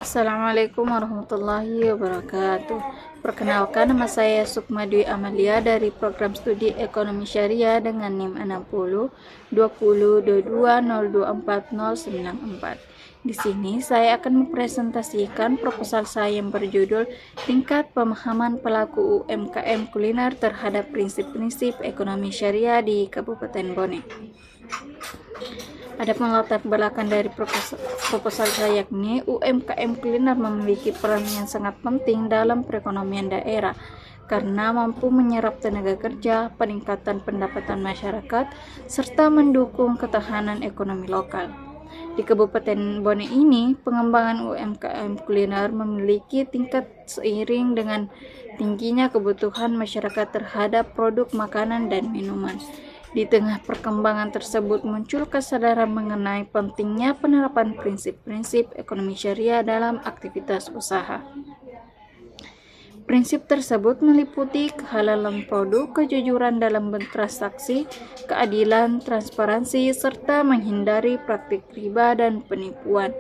Assalamualaikum warahmatullahi wabarakatuh. Perkenalkan, nama saya Sukma Dwi Amalia dari Program Studi Ekonomi Syariah dengan NIM 60 2022024094. Di sini saya akan mempresentasikan proposal saya yang berjudul Tingkat Pemahaman Pelaku UMKM Kuliner Terhadap Prinsip-Prinsip Ekonomi Syariah di Kabupaten Bone. Adapun latar belakang dari proposal saya, yakni UMKM kuliner memiliki peran yang sangat penting dalam perekonomian daerah karena mampu menyerap tenaga kerja, peningkatan pendapatan masyarakat, serta mendukung ketahanan ekonomi lokal. Di Kabupaten Bone ini, pengembangan UMKM kuliner memiliki tingkat seiring dengan tingginya kebutuhan masyarakat terhadap produk makanan dan minuman. Di tengah perkembangan tersebut muncul kesadaran mengenai pentingnya penerapan prinsip-prinsip ekonomi syariah dalam aktivitas usaha. Prinsip tersebut meliputi kehalalan produk, kejujuran dalam bertransaksi, keadilan, transparansi, serta menghindari praktik riba dan penipuan.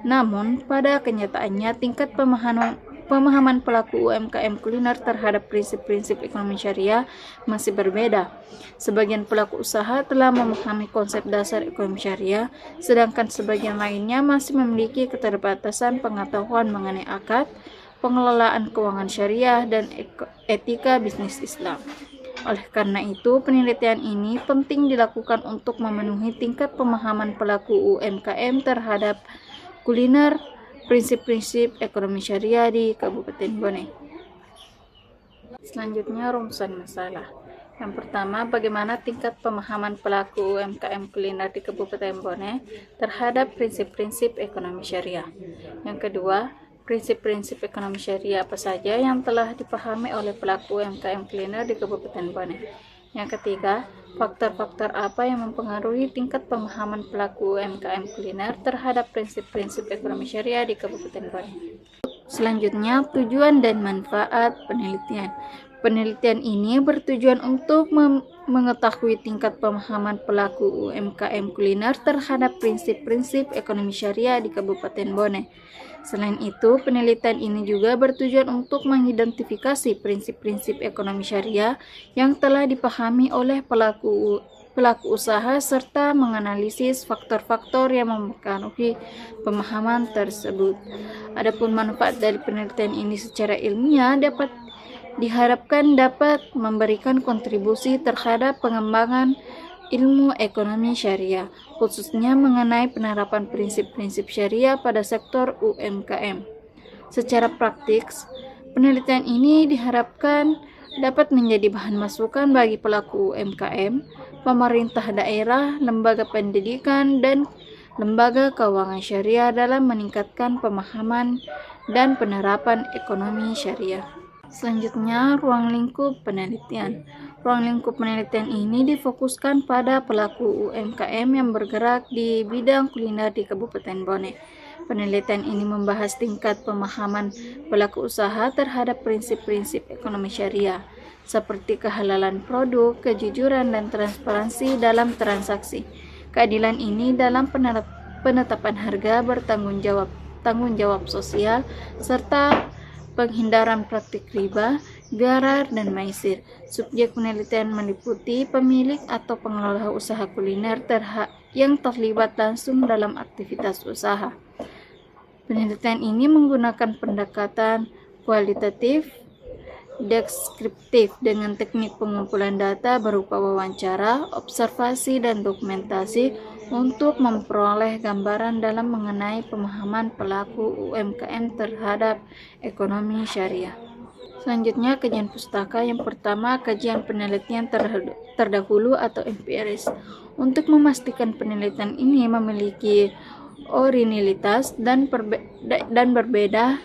Namun, pada kenyataannya tingkat pemahaman pelaku UMKM kuliner terhadap prinsip-prinsip ekonomi syariah masih berbeda. Sebagian pelaku usaha telah memahami konsep dasar ekonomi syariah, sedangkan sebagian lainnya masih memiliki keterbatasan pengetahuan mengenai akad, pengelolaan keuangan syariah, dan etika bisnis Islam. Oleh karena itu, penelitian ini penting dilakukan untuk memenuhi tingkat pemahaman pelaku UMKM terhadap kuliner prinsip-prinsip ekonomi syariah di Kabupaten Bone. Selanjutnya, rumusan masalah. Yang pertama, bagaimana tingkat pemahaman pelaku UMKM kuliner di Kabupaten Bone terhadap prinsip-prinsip ekonomi syariah. Yang kedua, prinsip-prinsip ekonomi syariah apa saja yang telah dipahami oleh pelaku UMKM kuliner di Kabupaten Bone. Yang ketiga, faktor-faktor apa yang mempengaruhi tingkat pemahaman pelaku UMKM kuliner terhadap prinsip-prinsip ekonomi syariah di Kabupaten Bone. Selanjutnya, tujuan dan manfaat penelitian. Penelitian ini bertujuan untuk mengetahui tingkat pemahaman pelaku UMKM kuliner terhadap prinsip-prinsip ekonomi syariah di Kabupaten Bone. Selain itu, penelitian ini juga bertujuan untuk mengidentifikasi prinsip-prinsip ekonomi syariah yang telah dipahami oleh pelaku usaha serta menganalisis faktor-faktor yang mempengaruhi pemahaman tersebut. Adapun manfaat dari penelitian ini secara ilmiah diharapkan dapat memberikan kontribusi terhadap pengembangan ilmu ekonomi syariah, khususnya mengenai penerapan prinsip-prinsip syariah pada sektor UMKM. Secara praktis, penelitian ini diharapkan dapat menjadi bahan masukan bagi pelaku UMKM, pemerintah daerah, lembaga pendidikan, dan lembaga keuangan syariah dalam meningkatkan pemahaman dan penerapan ekonomi syariah. Selanjutnya, ruang lingkup penelitian. Ruang lingkup penelitian ini difokuskan pada pelaku UMKM yang bergerak di bidang kuliner di Kabupaten Bone. Penelitian ini membahas tingkat pemahaman pelaku usaha terhadap prinsip-prinsip ekonomi syariah, seperti kehalalan produk, kejujuran, dan transparansi dalam transaksi. Keadilan ini dalam penetapan harga, tanggung jawab sosial, serta penghindaran praktik riba, gharar, dan maisir. Subjek penelitian meliputi pemilik atau pengelola usaha kuliner yang terlibat langsung dalam aktivitas usaha. Penelitian ini menggunakan pendekatan kualitatif, deskriptif dengan teknik pengumpulan data berupa wawancara, observasi, dan dokumentasi untuk memperoleh gambaran dalam mengenai pemahaman pelaku UMKM terhadap ekonomi syariah. Selanjutnya, kajian pustaka. Yang pertama, kajian penelitian terdahulu atau empiris. Untuk memastikan penelitian ini memiliki originalitas dan berbeda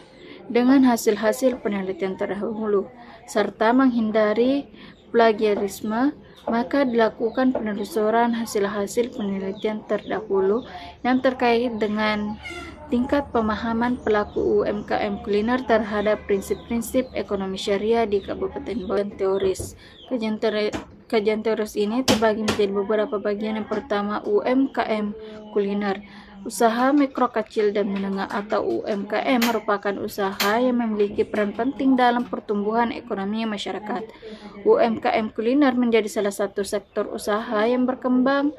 dengan hasil-hasil penelitian terdahulu, serta menghindari plagiarisme, maka dilakukan penelusuran hasil-hasil penelitian terdahulu yang terkait dengan tingkat pemahaman pelaku UMKM kuliner terhadap prinsip-prinsip ekonomi syariah di Kabupaten Bone. Teoris. Kajian teoris ini terbagi menjadi beberapa bagian. Yang pertama, UMKM kuliner. Usaha mikro kecil dan menengah atau UMKM merupakan usaha yang memiliki peran penting dalam pertumbuhan ekonomi masyarakat. UMKM kuliner menjadi salah satu sektor usaha yang berkembang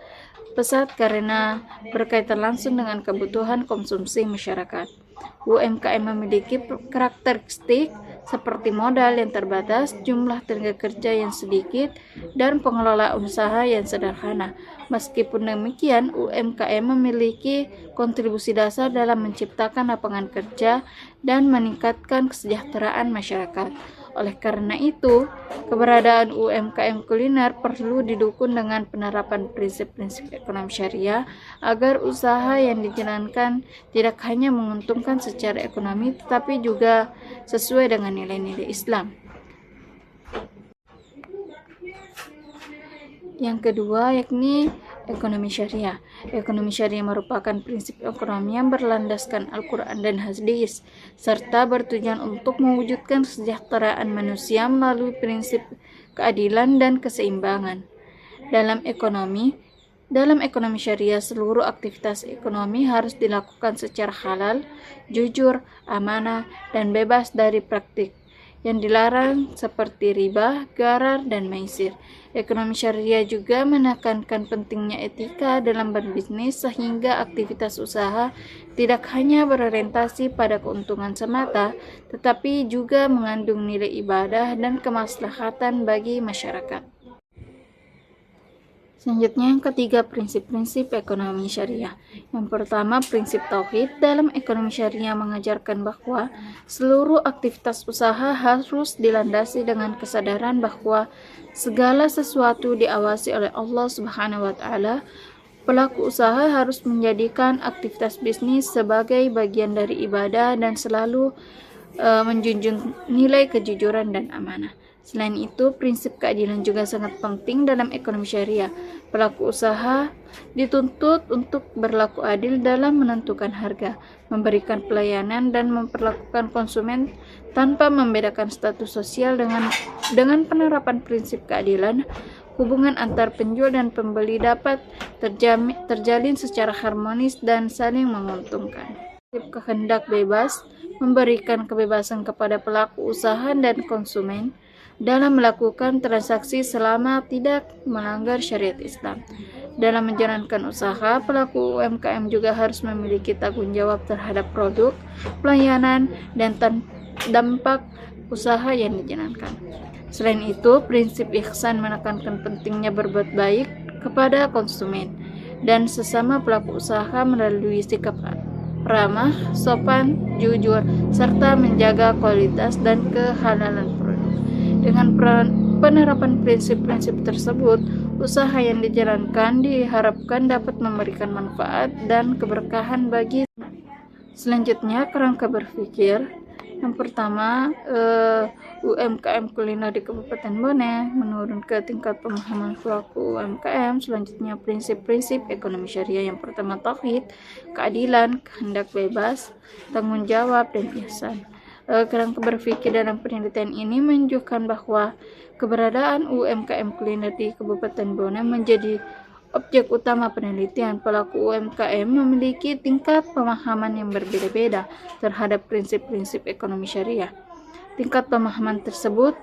pesat karena berkaitan langsung dengan kebutuhan konsumsi masyarakat. UMKM memiliki karakteristik seperti modal yang terbatas, jumlah tenaga kerja yang sedikit, dan pengelolaan usaha yang sederhana. Meskipun demikian, UMKM memiliki kontribusi dasar dalam menciptakan lapangan kerja dan meningkatkan kesejahteraan masyarakat. Oleh karena itu, keberadaan UMKM kuliner perlu didukung dengan penerapan prinsip-prinsip ekonomi syariah agar usaha yang dijalankan tidak hanya menguntungkan secara ekonomi tetapi juga sesuai dengan nilai-nilai Islam. Yang kedua yakni ekonomi syariah. Ekonomi syariah merupakan prinsip ekonomi yang berlandaskan Al-Quran dan hadis, serta bertujuan untuk mewujudkan kesejahteraan manusia melalui prinsip keadilan dan keseimbangan. Dalam ekonomi syariah, seluruh aktivitas ekonomi harus dilakukan secara halal, jujur, amanah, dan bebas dari praktik yang dilarang seperti riba, gharar, dan maisir. Ekonomi syariah juga menekankan pentingnya etika dalam berbisnis sehingga aktivitas usaha tidak hanya berorientasi pada keuntungan semata, tetapi juga mengandung nilai ibadah dan kemaslahatan bagi masyarakat. Selanjutnya yang ketiga, prinsip-prinsip ekonomi syariah. Yang pertama, prinsip tauhid. Dalam ekonomi syariah mengajarkan bahwa seluruh aktivitas usaha harus dilandasi dengan kesadaran bahwa segala sesuatu diawasi oleh Allah Subhanahu wa taala. Pelaku usaha harus menjadikan aktivitas bisnis sebagai bagian dari ibadah dan selalu menjunjung nilai kejujuran dan amanah. Selain itu, prinsip keadilan juga sangat penting dalam ekonomi syariah. Pelaku usaha dituntut untuk berlaku adil dalam menentukan harga, memberikan pelayanan, dan memperlakukan konsumen tanpa membedakan status sosial. Dengan penerapan prinsip keadilan, hubungan antar penjual dan pembeli dapat terjalin secara harmonis dan saling menguntungkan. Prinsip kehendak bebas memberikan kebebasan kepada pelaku usaha dan konsumen dalam melakukan transaksi selama tidak melanggar syariat Islam. Dalam menjalankan usaha, pelaku UMKM juga harus memiliki tanggung jawab terhadap produk, pelayanan, dan dampak usaha yang dijalankan. Selain itu, prinsip ihsan menekankan pentingnya berbuat baik kepada konsumen dan sesama pelaku usaha melalui sikap ramah, sopan, jujur, serta menjaga kualitas dan kehalalan produk. Dengan penerapan prinsip-prinsip tersebut, usaha yang dijalankan diharapkan dapat memberikan manfaat dan keberkahan bagi. Selanjutnya, kerangka berpikir. Yang pertama, UMKM kuliner di Kabupaten Bone menurun ke tingkat pemahaman pelaku UMKM. Selanjutnya, prinsip-prinsip ekonomi syariah. Yang pertama, tauhid, keadilan, kehendak bebas, tanggung jawab, dan ihsan. Kerangka berpikir dalam penelitian ini menunjukkan bahwa keberadaan UMKM kuliner di Kabupaten Bone menjadi objek utama penelitian. Pelaku UMKM memiliki tingkat pemahaman yang berbeda-beda terhadap prinsip-prinsip ekonomi syariah. Tingkat pemahaman tersebut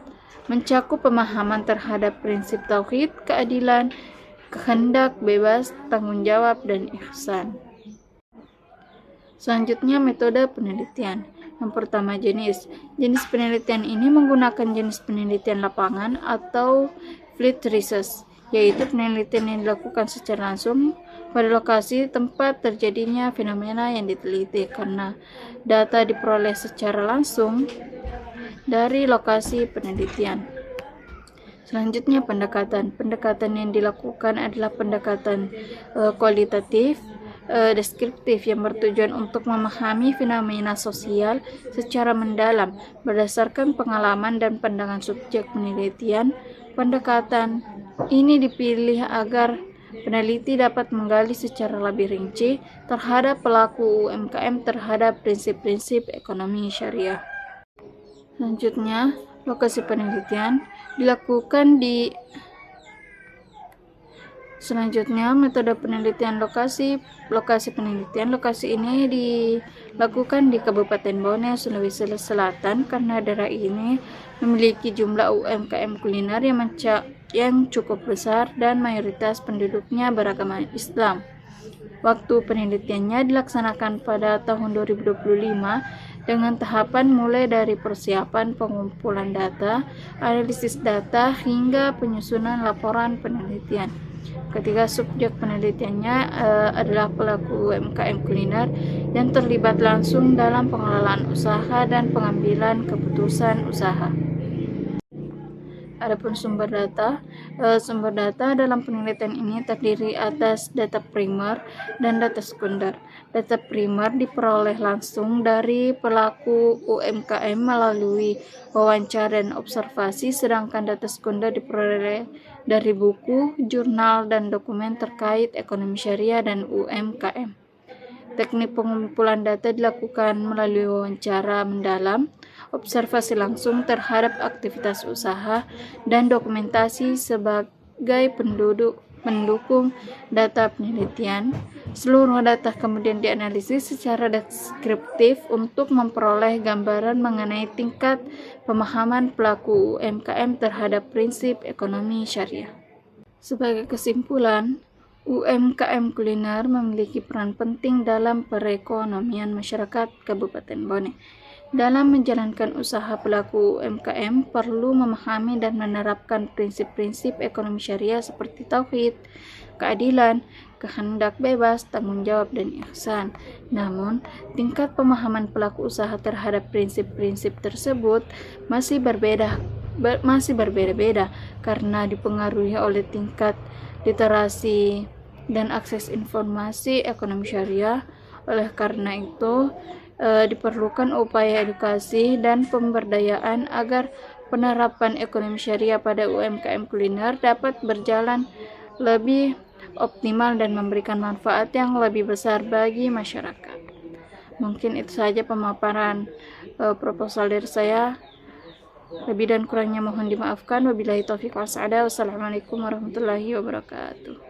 mencakup pemahaman terhadap prinsip tauhid, keadilan, kehendak bebas, tanggung jawab, dan ihsan. Selanjutnya, metode penelitian. Yang pertama, jenis penelitian ini menggunakan jenis penelitian lapangan atau field research, yaitu penelitian yang dilakukan secara langsung pada lokasi tempat terjadinya fenomena yang diteliti karena data diperoleh secara langsung dari lokasi penelitian. Selanjutnya, pendekatan yang dilakukan adalah pendekatan kualitatif, deskriptif yang bertujuan untuk memahami fenomena sosial secara mendalam berdasarkan pengalaman dan pandangan subjek penelitian. Pendekatan ini dipilih agar peneliti dapat menggali secara lebih rinci terhadap pelaku UMKM terhadap prinsip-prinsip ekonomi syariah. Selanjutnya, lokasi penelitian dilakukan di Selanjutnya, metode penelitian lokasi. Lokasi ini dilakukan di Kabupaten Bone, Sulawesi Selatan karena daerah ini memiliki jumlah UMKM kuliner yang cukup besar dan mayoritas penduduknya beragama Islam. Waktu penelitiannya dilaksanakan pada tahun 2025 dengan tahapan mulai dari persiapan pengumpulan data, analisis data, hingga penyusunan laporan penelitian. Ketiga subjek penelitiannya adalah pelaku UMKM kuliner yang terlibat langsung dalam pengelolaan usaha dan pengambilan keputusan usaha. Adapun sumber data dalam penelitian ini terdiri atas data primer dan data sekunder. Data primer diperoleh langsung dari pelaku UMKM melalui wawancara dan observasi, sedangkan data sekunder diperoleh dari buku, jurnal, dan dokumen terkait ekonomi syariah dan UMKM. Teknik pengumpulan data dilakukan melalui wawancara mendalam, observasi langsung terhadap aktivitas usaha, dan dokumentasi sebagai pendukung data penelitian. Seluruh data kemudian dianalisis secara deskriptif untuk memperoleh gambaran mengenai tingkat pemahaman pelaku UMKM terhadap prinsip ekonomi syariah. Sebagai kesimpulan, UMKM kuliner memiliki peran penting dalam perekonomian masyarakat Kabupaten Bone. Dalam menjalankan usaha, pelaku UMKM perlu memahami dan menerapkan prinsip-prinsip ekonomi syariah seperti tauhid, keadilan, kehendak bebas, tanggung jawab, dan ihsan. Namun, tingkat pemahaman pelaku usaha terhadap prinsip-prinsip tersebut masih berbeda-beda karena dipengaruhi oleh tingkat literasi dan akses informasi ekonomi syariah. Oleh karena itu, diperlukan upaya edukasi dan pemberdayaan agar penerapan ekonomi syariah pada UMKM kuliner dapat berjalan lebih optimal dan memberikan manfaat yang lebih besar bagi masyarakat. Mungkin itu saja pemaparan proposal dari saya. Lebih dan kurangnya mohon dimaafkan. Wabillahi taufiq wal hidayah. Wassalamualaikum warahmatullahi wabarakatuh.